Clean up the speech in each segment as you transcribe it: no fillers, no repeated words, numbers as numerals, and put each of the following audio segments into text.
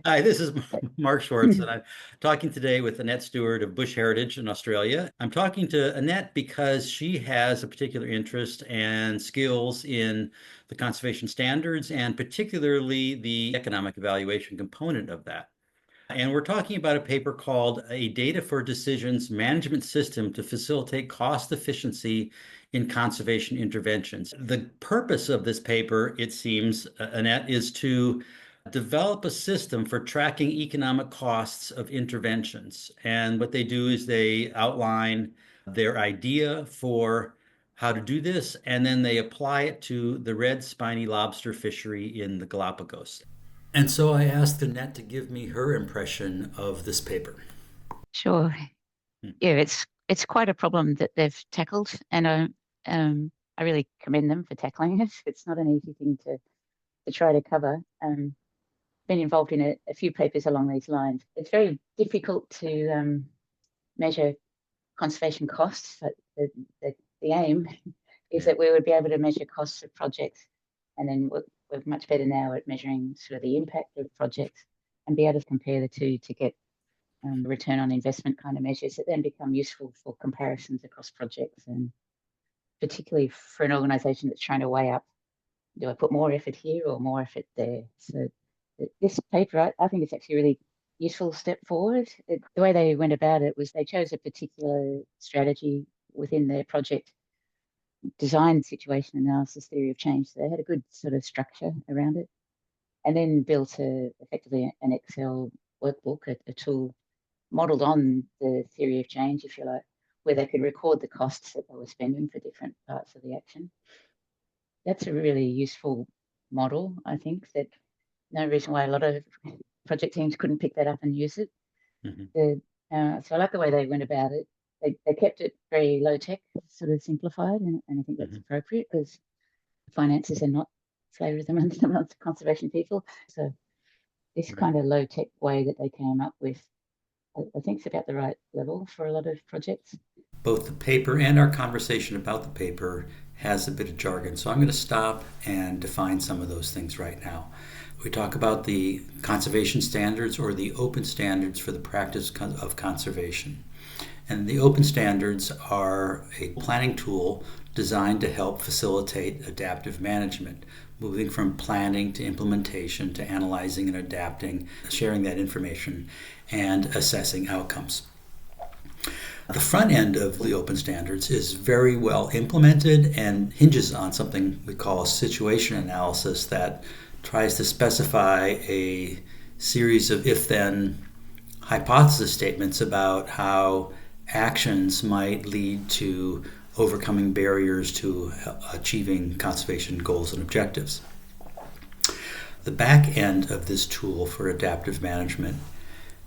Hi, this is Mark Schwartz, and I'm talking today with Annette Stewart of Bush Heritage in Australia. I'm talking to Annette because she has a particular interest and skills in the conservation standards and particularly the economic evaluation component of that. And we're talking about a paper called A Data for Decisions Management System to Facilitate Cost Efficiency in Conservation Interventions. The purpose of this paper, it seems, Annette, is to develop a system for tracking economic costs of interventions. And what they do is they outline their idea for how to do this, and then they apply it to the red spiny lobster fishery in the Galapagos. And so I asked Annette to give me her impression of this paper. Sure. Yeah, it's quite a problem that they've tackled, and I really commend them for tackling it. It's not an easy thing to try to cover. Been involved in a few papers along these lines. It's very difficult to measure conservation costs. But the aim is Yeah. that we would be able to measure costs of projects, and then we're much better now at measuring sort of the impact of projects and be able to compare the two to get return on investment kind of measures that then become useful for comparisons across projects, and particularly for an organisation that's trying to weigh up, do I put more effort here or more effort there? So this paper, I think it's actually a really useful step forward. The way they went about it was they chose a particular strategy within their project design situation analysis theory of change. So they had a good sort of structure around it, and then built effectively an Excel workbook, a tool modeled on the theory of change, if you like, where they could record the costs that they were spending for different parts of the action. That's a really useful model, I think, that no reason why a lot of project teams couldn't pick that up and use it. Mhm. So I like the way they went about it. They kept it very low tech, sort of simplified, and I think that's Mhm. appropriate because finances are not flavor of the month amongst conservation people. So this Right. kind of low tech way that they came up with, I think it's about the right level for a lot of projects. Both the paper and our conversation about the paper has a bit of jargon, so I'm going to stop and define some of those things right now. We talk about the conservation standards or the open standards for the practice of conservation. And the open standards are a planning tool designed to help facilitate adaptive management, moving from planning to implementation to analyzing and adapting, sharing that information, and assessing outcomes. The front end of the open standards is very well implemented and hinges on something we call a situation analysis that tries to specify a series of if then hypothesis statements about how actions might lead to overcoming barriers to achieving conservation goals and objectives. The back end of this tool for adaptive management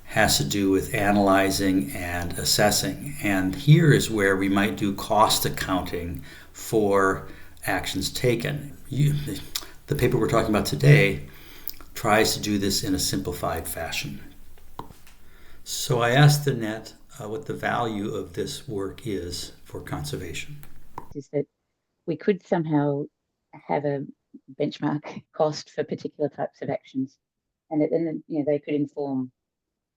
has to do with analyzing and assessing. And here is where we might do cost accounting for actions taken. The paper we're talking about today tries to do this in a simplified fashion. So I asked Annette what the value of this work is for conservation. Is that we could somehow have a benchmark cost for particular types of actions, and then they could inform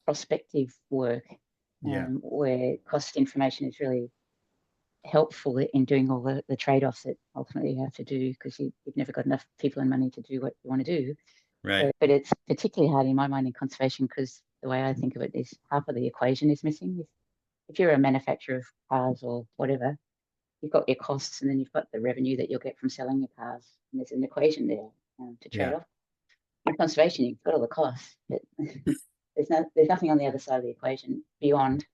prospective work Yeah. where cost information is really helpful in doing all the trade-offs that ultimately you have to do because you've never got enough people and money to do what you want to do. Right. But it's particularly hard in my mind in conservation because the way I think of it is half of the equation is missing. If you're a manufacturer of cars or whatever, you've got your costs and then you've got the revenue that you'll get from selling your cars. And there's an equation there to trade Yeah. off. In conservation, you've got all the costs, but there's nothing on the other side of the equation beyond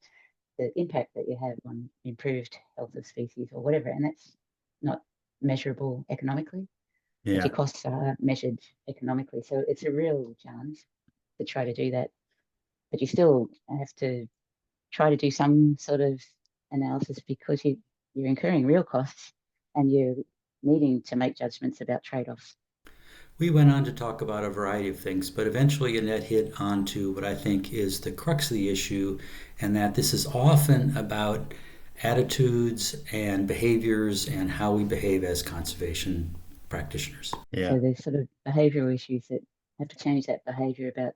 the impact that you have on improved health of species or whatever, and that's not measurable economically. But Yeah. your costs are measured economically, so it's a real challenge to try to do that. But you still have to try to do some sort of analysis because you're incurring real costs and you're needing to make judgments about trade-offs. We went on to talk about a variety of things, but eventually Annette hit onto what I think is the crux of the issue, and that this is often about attitudes and behaviors and how we behave as conservation practitioners. Yeah. So there's sort of behavioural issues that have to change that behaviour about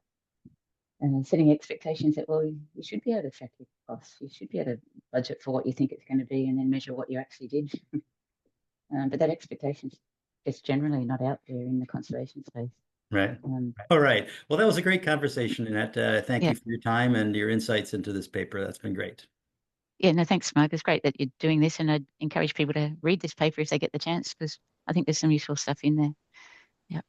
setting expectations that, well, you should be able to track your costs. You should be able to budget for what you think it's going to be and then measure what you actually did. But that expectation's just generally not out there in the conservation space. Right. All right. Well, that was a great conversation, Annette. Thank Yeah. you for your time and your insights into this paper. That's been great. Yeah, no, thanks, Mark. It's great that you're doing this, and I'd encourage people to read this paper if they get the chance, because I think there's some useful stuff in there.